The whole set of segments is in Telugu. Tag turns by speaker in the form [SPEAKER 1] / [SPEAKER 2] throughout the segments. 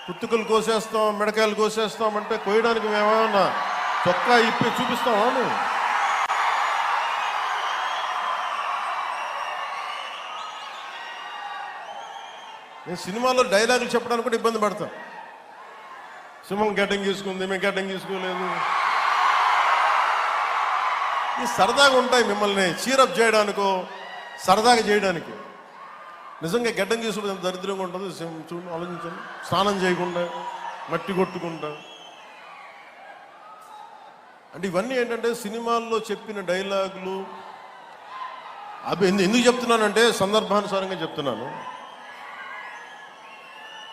[SPEAKER 1] పుత్తుకలు కోసేస్తాం, మిడకాయలు కోసేస్తాం అంటే కోయడానికి మేమేమన్నా చొక్కా ఇప్పి చూపిస్తామా? నేను సినిమాలో డైలాగులు చెప్పడానికి కూడా ఇబ్బంది పడతాను. సింహం గడ్డం గీసుకుంది, మేము గడ్డం గీసుకోలేదు. ఈ సరదాగా ఉంటాయి మిమ్మల్ని చీరప్ చేయడానికో సరదాగా చేయడానికి. నిజంగా గడ్డం గీసుకుంటే దరిద్రంగా ఉంటుంది. చూడండి, ఆలోచించండి. స్నానం చేయకుండా మట్టి కొట్టుకుంటా అంటే ఇవన్నీ ఏంటంటే సినిమాల్లో చెప్పిన డైలాగులు. అవి ఎందుకు చెప్తున్నానంటే సందర్భానుసారంగా చెప్తున్నాను.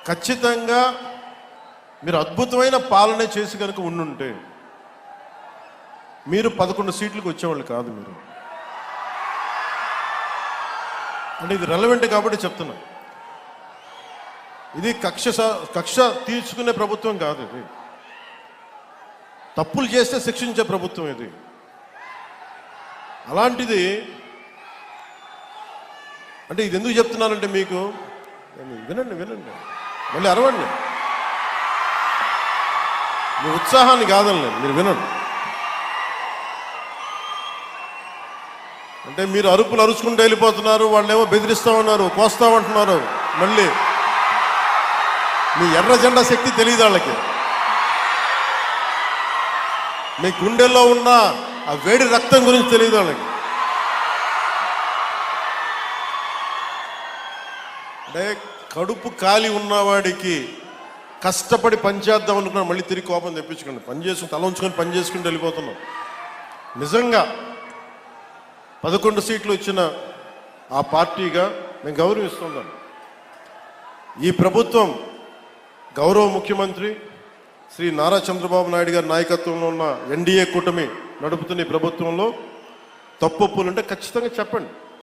[SPEAKER 1] ఖచ్చితంగా మీరు అద్భుతమైన పాలన చేసి కనుక ఉండుంటే మీరు 11 సీట్లకు వచ్చేవాళ్ళు కాదు. మీరు అంటే ఇది రెలవెంట్ కాబట్టి చెప్తున్నా. ఇది కక్ష తీర్చుకునే ప్రభుత్వం కాదు. ఇది తప్పులు చేస్తే శిక్షించే ప్రభుత్వం. ఇది అలాంటిది. అంటే ఇది ఎందుకు చెప్తున్నానంటే మీకు వినండి మళ్ళీ అరవండి. మీ ఉత్సాహాన్ని కాదని మీరు వినండి. అంటే మీరు అరుపులు అరుచుకుంటూ వెళ్ళిపోతున్నారు, వాళ్ళేమో బెదిరిస్తామన్నారు, కోస్తామంటున్నారు. మళ్ళీ మీ ఎర్ర జెండా శక్తి తెలియదు వాళ్ళకి. మీ గుండెల్లో ఉన్న ఆ వేడి రక్తం గురించి తెలియదు వాళ్ళకి. అంటే కడుపు కాలి ఉన్నవాడికి కష్టపడి పనిచేద్దాం అనుకున్నా మళ్ళీ తిరిగి కోపం తెప్పించుకోండి. పని చేసుకుని తల ఉంచుకొని పని చేసుకుంటూ వెళ్ళిపోతున్నాం. నిజంగా 11 సీట్లు వచ్చిన ఆ పార్టీగా మేము గౌరవిస్తున్నాం. ఈ ప్రభుత్వం గౌరవ ముఖ్యమంత్రి శ్రీ నారా చంద్రబాబు నాయుడు గారి నాయకత్వంలో ఉన్న ఎన్డీఏ కూటమి నడుపుతున్న ఈ ప్రభుత్వంలో తప్పులుంటే ఖచ్చితంగా చెప్పండి.